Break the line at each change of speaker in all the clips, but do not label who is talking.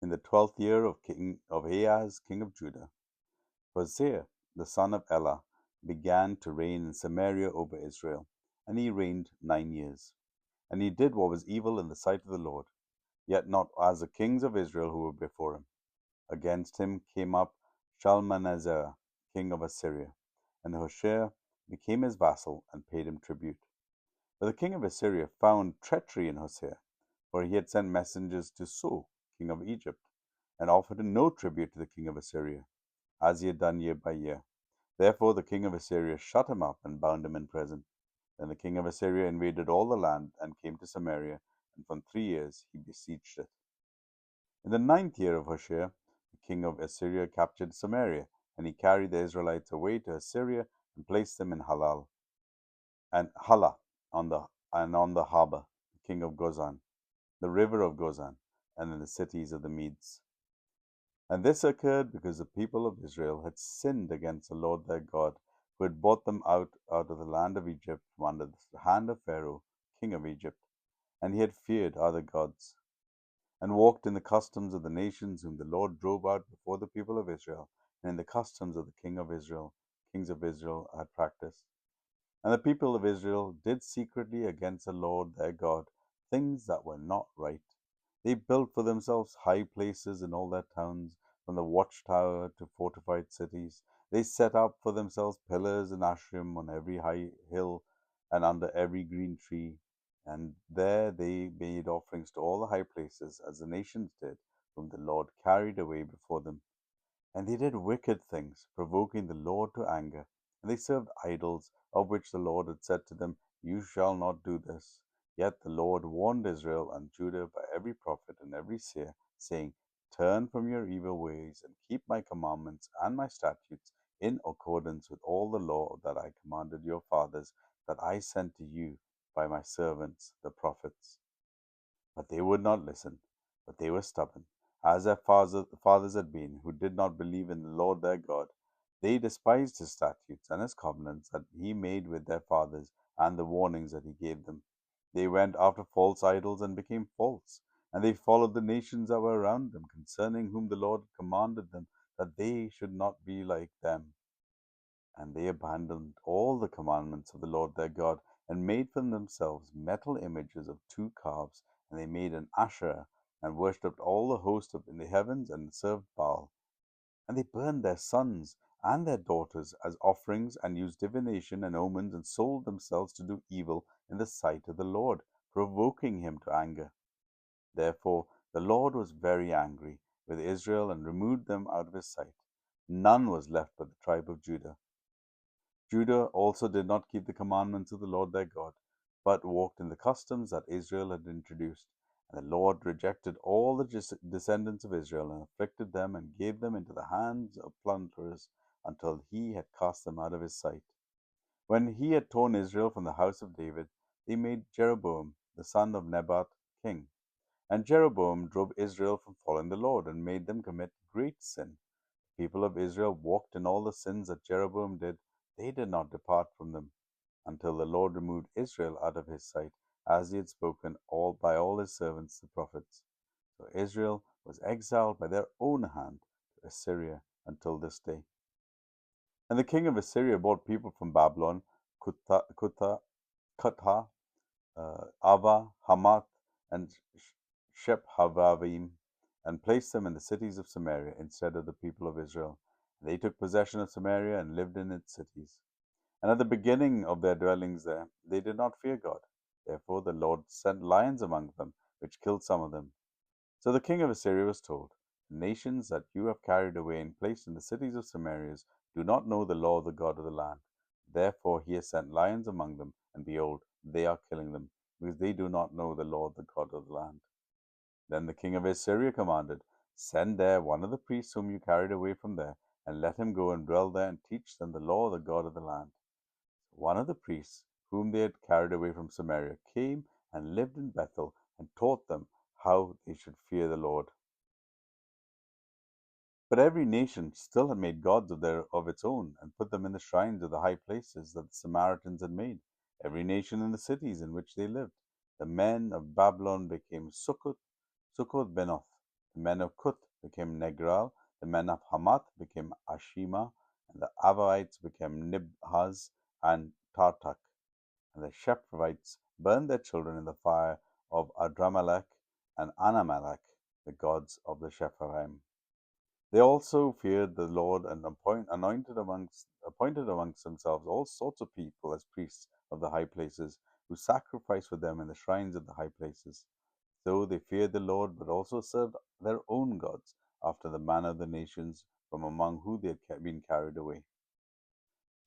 In the 12th year of Ahaz, king of Judah, Hosea, the son of Elah, began to reign in Samaria over Israel, and he reigned 9 years. And he did what was evil in the sight of the Lord, yet not as the kings of Israel who were before him. Against him came up Shalmaneser, king of Assyria, and Hoshea became his vassal and paid him tribute. But the king of Assyria found treachery in Hosea, for he had sent messengers to So, king of Egypt, and offered no tribute to the king of Assyria, as he had done year by year. Therefore the king of Assyria shut him up and bound him in prison. Then the king of Assyria invaded all the land and came to Samaria, and for 3 years he besieged it. In the 9th year of Hoshea, the king of Assyria captured Samaria, and he carried the Israelites away to Assyria and placed them in Halal and Hala on the harbor, the king of Gozan, the river of Gozan, and in the cities of the Medes. And this occurred because the people of Israel had sinned against the Lord their God, who had brought them out of the land of Egypt from under the hand of Pharaoh, king of Egypt, and he had feared other gods, and walked in the customs of the nations whom the Lord drove out before the people of Israel, and in the customs of the kings of Israel had practiced. And the people of Israel did secretly against the Lord their God things that were not right. They built for themselves high places in all their towns, from the watchtower to fortified cities. They set up for themselves pillars and ashram on every high hill and under every green tree. And there they made offerings to all the high places, as the nations did, whom the Lord carried away before them. And they did wicked things, provoking the Lord to anger. And they served idols, of which the Lord had said to them, You shall not do this. Yet the Lord warned Israel and Judah by every prophet and every seer, saying, Turn from your evil ways and keep my commandments and my statutes in accordance with all the law that I commanded your fathers, that I sent to you by my servants the prophets. But they would not listen, but they were stubborn, as their fathers had been, who did not believe in the Lord their God. They despised his statutes and his covenants that he made with their fathers, and the warnings that he gave them. They went after false idols and became false, and they followed the nations that were around them, concerning whom the Lord commanded them that they should not be like them. And they abandoned all the commandments of the Lord their God, and made for themselves metal images of 2 calves, and they made an Asherah, and worshipped all the host in the heavens, and served Baal. And they burned their sons and their daughters as offerings, and used divination and omens, and sold themselves to do evil in the sight of the Lord, provoking him to anger. Therefore the Lord was very angry with Israel, and removed them out of his sight. None was left but the tribe of Judah. Judah also did not keep the commandments of the Lord their God, but walked in the customs that Israel had introduced. And the Lord rejected all the descendants of Israel, and afflicted them, and gave them into the hands of plunderers, until he had cast them out of his sight. When he had torn Israel from the house of David, they made Jeroboam, the son of Nebat, king. And Jeroboam drove Israel from following the Lord, and made them commit great sin. The people of Israel walked in all the sins that Jeroboam did. They did not depart from them, until the Lord removed Israel out of his sight, as he had spoken by all his servants the prophets. So Israel was exiled by their own hand to Assyria until this day. And the king of Assyria brought people from Babylon, Kutha, Ava, Hamath, and Shephavavim, and placed them in the cities of Samaria instead of the people of Israel. They took possession of Samaria and lived in its cities. And at the beginning of their dwellings there, they did not fear God. Therefore the Lord sent lions among them, which killed some of them. So the king of Assyria was told, The nations that you have carried away and placed in the cities of Samaria do not know the law of the God of the land. Therefore he has sent lions among them, and behold, they are killing them, because they do not know the law of the God of the land. Then the king of Assyria commanded, Send there one of the priests whom you carried away from there, and let him go and dwell there, and teach them the law of the God of the land. One of the priests whom they had carried away from Samaria came and lived in Bethel, and taught them how they should fear the Lord. But every nation still had made gods of its own, and put them in the shrines of the high places that the Samaritans had made, every nation in the cities in which they lived. The men of Babylon became Succoth Benoth, The men of Cuth became Negral. The men of Hamath became Ashima. And the Avarites became Nibhaz and Tartak. And the Shephervites burned their children in the fire of Adramelech and Anamelech, the gods of the Shepharim. They also feared the Lord and appointed amongst themselves all sorts of people as priests of the high places, who sacrificed for them in the shrines of the high places. So they feared the Lord, but also served their own gods, after the manner of the nations from among whom they had been carried away.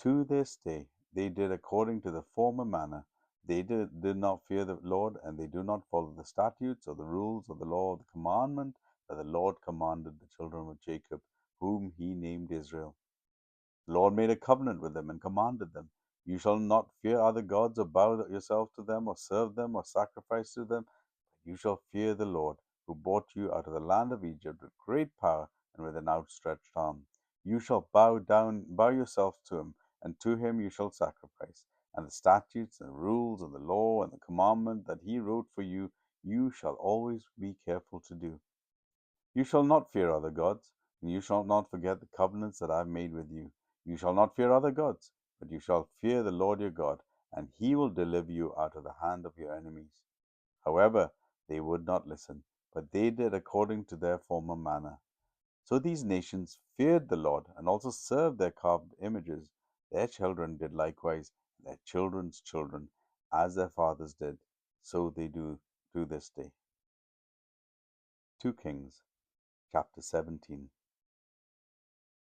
To this day they did according to the former manner. They did not fear the Lord, and they do not follow the statutes or the rules or the law or the commandment that the Lord commanded the children of Jacob, whom he named Israel. The Lord made a covenant with them and commanded them, "You shall not fear other gods or bow yourself to them or serve them or sacrifice to them. You shall fear the Lord, who brought you out of the land of Egypt with great power and with an outstretched arm. You shall bow yourself to him, and to him you shall sacrifice. And the statutes and the rules and the law and the commandment that he wrote for you, you shall always be careful to do. You shall not fear other gods, and you shall not forget the covenants that I have made with you. You shall not fear other gods, but you shall fear the Lord your God, and he will deliver you out of the hand of your enemies." However, they would not listen, but they did according to their former manner. So these nations feared the Lord, and also served their carved images. Their children did likewise, and their children's children, as their fathers did. So they do to this day. 2 Kings chapter 17.